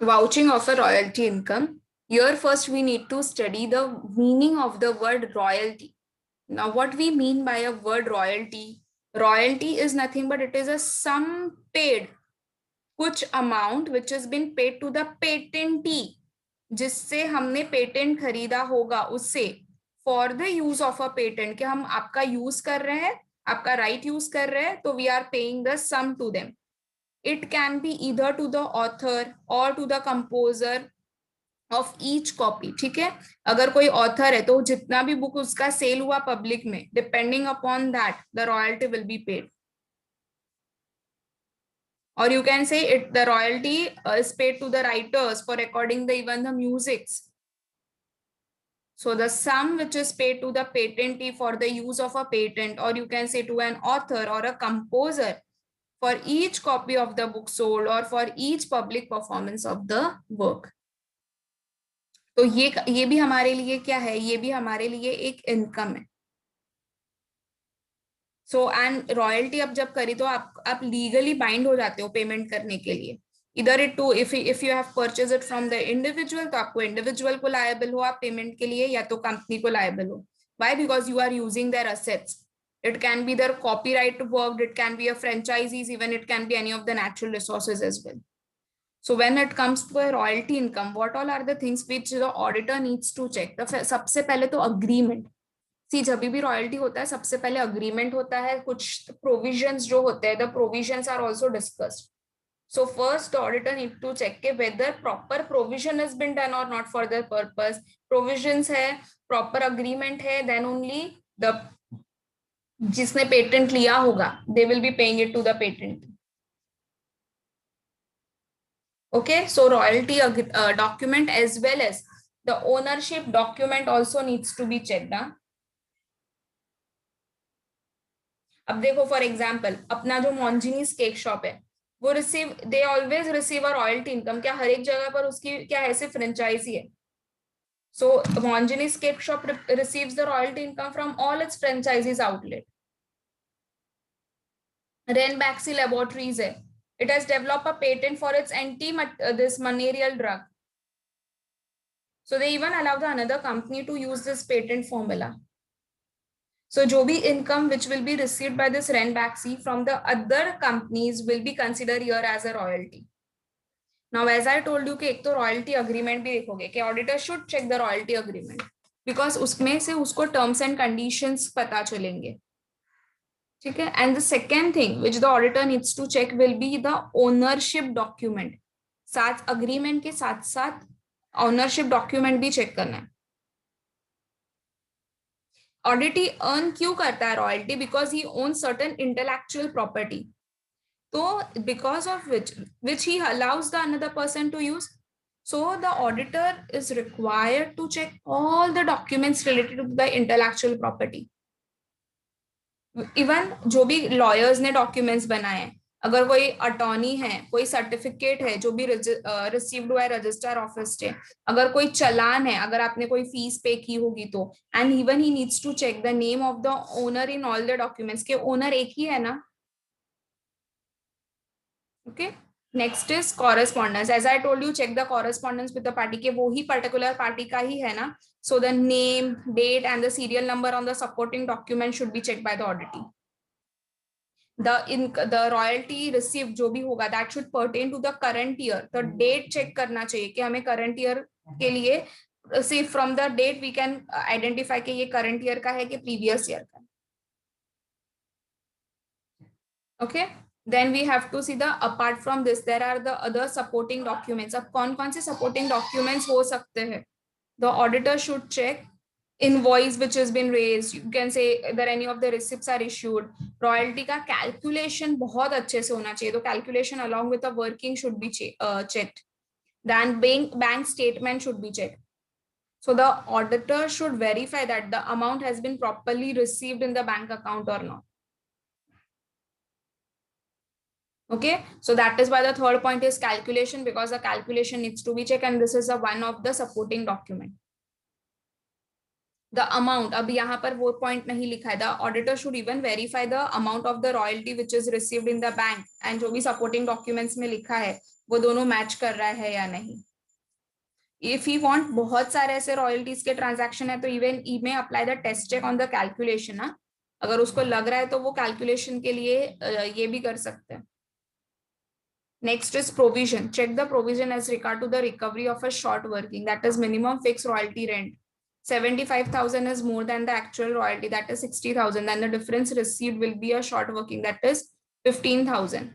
Vouching of a royalty income. Here first we need to study the meaning of the word royalty. Now what we mean by a word royalty? Royalty is nothing but it is a sum paid, कुछ amount which has been paid to the patentee, जिससे हमने patent खरीदा होगा उससे, for the use of a patent, कि हम आपका use कर रहे हैं, आपका राइट यूज कर रहे हैं, तो we are paying the sum to them. It can be either to the author or to the composer of each copy. ठीक है, अगर कोई ऑथर है तो जितना भी बुक उसका सेल हुआ पब्लिक में, depending upon that the royalty will be paid. Or you can say it, the royalty is paid to the writers for recording the even the musics. So the sum which is paid to the patentee for the use of a patent, or you can say to an author or a composer for each copy of the book sold or for each public performance of the work. तो ये भी हमारे लिए क्या है, ये भी हमारे लिए एक इनकम है. सो एंड रॉयल्टी अब जब करी तो आप लीगली बाइंड हो जाते हो पेमेंट करने के लिए. इधर it to if you have purchase it from the individual, तो आपको इंडिविजुअल को लायबल हो आप पेमेंट के लिए, या तो कंपनी को लायबल हो. Why? Because you are using their assets. It can be their copyright work, it can be a franchisees, even it can be any of the natural resources as well. So when it comes to a royalty income, what all are the things which the auditor needs to check? The सबसे पहले तो agreement. सी जब भी royalty होता है सबसे पहले agreement होता है, कुछ प्रोविजंस जो होते हैं, the provisions are also discussed. So first the auditor need to check के whether proper provision has been done or not for the purpose. Provisions है, proper agreement है, then only the जिसने पेटेंट लिया होगा they will be paying it to the patent. Okay, so royalty document as well as the ownership document also needs to be checked. अब देखो for example अपना जो Monginis cake shop है वो they always receive a royalty income. क्या हर एक जगह पर उसकी क्या है, सिर्फ फ्रेंचाइजी है? So Monginis cake shop receives the royalty income from all its franchisees outlet. Ranbaxy laboratories है, it has developed a patent for its this malarial drug, so they even allow the another company to use this patent formula. So जो भी income which will be received by this Ranbaxy from the other companies will be considered here as a royalty. Now as I told you कि एक तो royalty agreement भी देखोगे कि auditor should check the royalty agreement because उसमें से उसको terms and conditions पता चलेंगे. ठीक है, and the second thing which the auditor needs to check will be the ownership document. साथ agreement के साथ साथ ownership document भी check करना है. ऑडिटी अर्न क्यों करता है royalty? Because he own certain intellectual property, तो because of which he allows the another person to use. So the auditor is required to check all the documents related to the intellectual property. Even जो भी lawyers ने documents बनाए हैं, अगर कोई attorney है, कोई सर्टिफिकेट है जो भी रिसीव्ड हुआ है रजिस्टर ऑफिस से, अगर कोई चलान है, अगर आपने कोई फीस पे की होगी तो, and even he needs to check the name of the owner in all the documents के ओनर एक ही है ना. Okay, next is correspondence. As I told you check the correspondence with the party के वो ही पर्टिकुलर पार्टी का ही है ना. So the name, date and the serial number on the supporting document should be check by the auditee. the royalty received जो भी होगा that should pertain to the current year. तो date check करना चाहिए कि हमें current year के लिए see from the date we can identify कि ये current year का है कि previous year का. Okay, then we have to see the apart from this there are the other supporting documents. अब कौन कौन से supporting documents हो सकते हैं? The auditor should check invoice which has been raised, you can say that any of the receipts are issued. Royalty का calculation बहुत अच्छे से होना चाहिए, तो calculation along with the working should be checked. Then bank statement should be checked. So the auditor should verify that the amount has been properly received in the bank account or not. Okay, so that is why the third point is calculation, because the calculation needs to be checked, and this is a one of the supporting document. The amount, अब यहाँ पर वो point नहीं लिखा है, the auditor should even verify the amount of the royalty which is received in the bank, and जो भी supporting documents में लिखा है वो दोनों मैच कर रहा है या नहीं. इफ यू वांट बहुत सारे ऐसे रॉयल्टीज के ट्रांजैक्शन है तो इवन ई में apply the test check on the calculation ना, अगर उसको लग रहा है तो वो कैलकुलेशन के लिए ये भी कर सकते हैं. Next is provision. Check the provision as regard to the recovery of a short working, that is minimum fixed royalty rent. 75,000 is more than the actual royalty, that is 60,000. Then the difference received will be a short working, that is 15,000.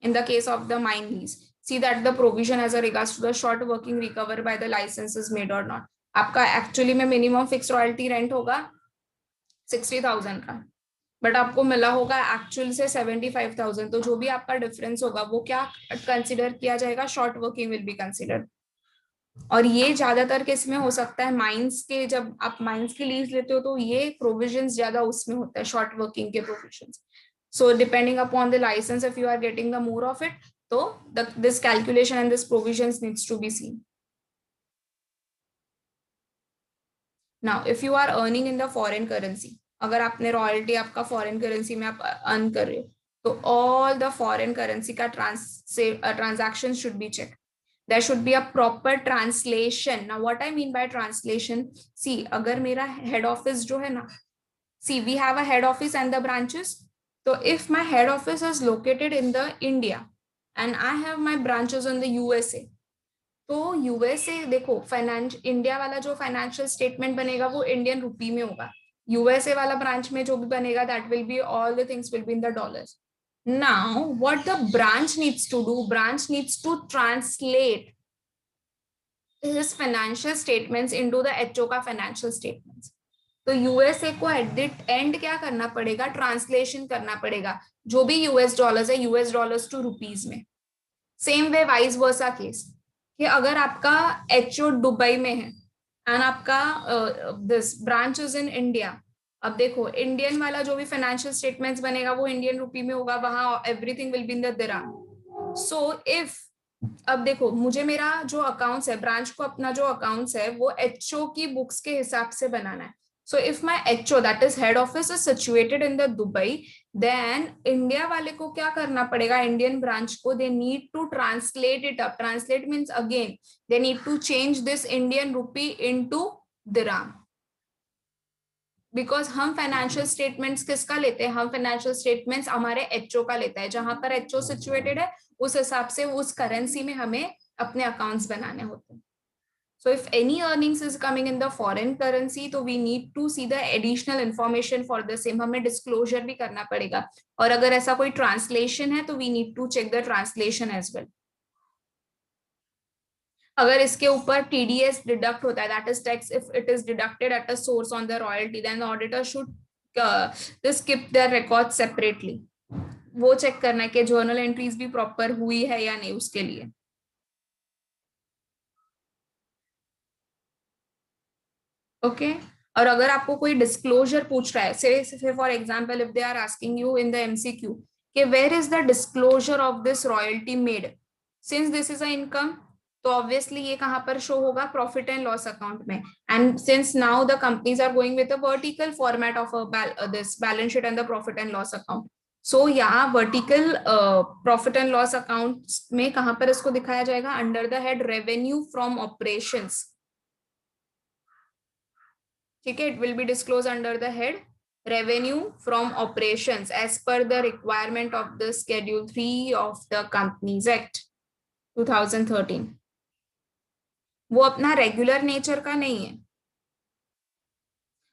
In the case of the mine lease, see that the provision as a regards to the short working recovered by the license is made or not. आपका actually में minimum fixed royalty rent होगा 60,000 का, but आपको मिला होगा actual से 75,000, तो जो भी आपका डिफरेंस होगा वो क्या कंसिडर किया जाएगा, short working will be considered. और ये ज्यादातर किस में हो सकता है, माइंस के, जब आप माइंस की लीज लेते हो तो ये प्रोविजंस ज्यादा उसमें होता है, शॉर्ट वर्किंग के provisions. So depending upon the licence, if you are getting the more of it, तो this calculation and this provisions needs to be seen. Now if you are earning in the foreign currency, अगर आपने royalty आपका foreign currency में आप earn कर रहे हो, तो ऑल द फॉरेन करेंसी का transaction should be check. There should be a proper translation. Now what I mean by translation, see अगर मेरा हेड ऑफिस जो है ना, see we have a head office and the branches. तो if my head office is located in the India and I have my branches in the USA, तो USA देखो, finance India वाला जो financial statement बनेगा वो Indian rupee में होगा, USA वाला ब्रांच में जो भी बनेगा that will be, all the things will be in the dollars. Now what the branch needs to do, branch needs to translate his financial statements into the HO का financial statements. तो USA को at the end क्या करना पड़ेगा, translation करना पड़ेगा, जो भी यूएस डॉलर्स है यूएस डॉलर्स टू रुपीज में. Same way vice versa case, कि अगर आपका एचओ दुबई में है एंड आपका this branch is in India, अब देखो इंडियन वाला जो भी फाइनेंशियल स्टेटमेंट्स बनेगा वो इंडियन रुपी में होगा, वहां everything will be in the dirham. So if, अब देखो मुझे मेरा जो अकाउंट्स है, ब्रांच को अपना जो अकाउंट्स है वो एचओ की बुक्स के हिसाब से बनाना है. So if my HO, that is head office, is situated in the Dubai, then India वाले को क्या करना पड़ेगा, Indian branch को, they need to translate it up. Translate means again they need to change this Indian rupee into dirham. Because हम financial statements किसका लेते हैं, हम फाइनेंशियल स्टेटमेंट्स हमारे एचओ का लेता है, जहां पर एचओ सिचुएटेड है उस हिसाब से उस करेंसी में हमें अपने अकाउंट्स बनाने होते हैं. So if any earnings is coming in the foreign currency, तो we need to see the additional information for the same. हमें disclosure भी करना पड़ेगा, और अगर ऐसा कोई translation है तो we need to check the translation as well. अगर इसके ऊपर TDS deduct होता है, that is tax, if it is deducted at a source on the royalty, then the auditor should just keep their records separately. वो check करना है कि journal entries भी proper हुई है या नहीं उसके लिए. ओके और अगर आपको कोई डिस्क्लोजर पूछ रहा है, say for example if they are asking you in the MCQ कि where is the disclosure of this royalty made, since this is a income, तो ऑब्वियसली ये कहां पर शो होगा, प्रॉफिट एंड लॉस अकाउंट में. And since now the companies are going with a vertical format of this balance sheet and the profit and loss account, so यहाँ vertical profit and loss account में कहां पर इसको दिखाया जाएगा, under the head revenue from operations. ठीक है, it will be disclosed under the head revenue from operations as per the requirement of the schedule 3 of the Companies Act 2013. वो अपना रेगुलर नेचर का नहीं है,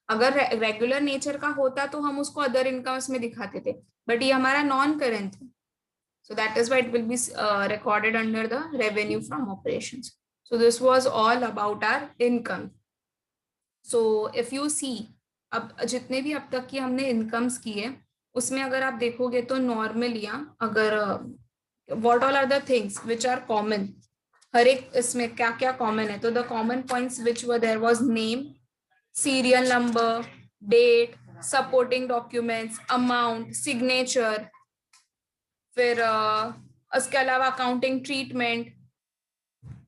अगर रेगुलर नेचर का होता तो हम उसको अदर इनकम्स में दिखाते थे, बट ये हमारा नॉन करेंट है, so that is why it will be recorded under the revenue from operations. So this was all about our income. So if you see, अब जितने भी अब तक की हमने इनकम्स की है उसमें अगर आप देखोगे तो नॉर्मली अगर what all are the things which are common, हर एक इसमें क्या क्या कॉमन है, तो the common points which were there was name, serial number, date, supporting documents, amount, signature, फिर उसके अलावा accounting treatment,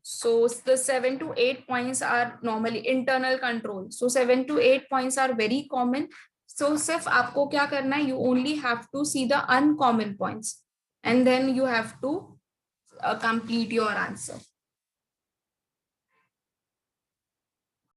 So the 7 to 8 points are normally internal control. So 7 to 8 points are very common. So सिर्फ आपको क्या करना है, you only have to see the uncommon points and then you have to complete your answer.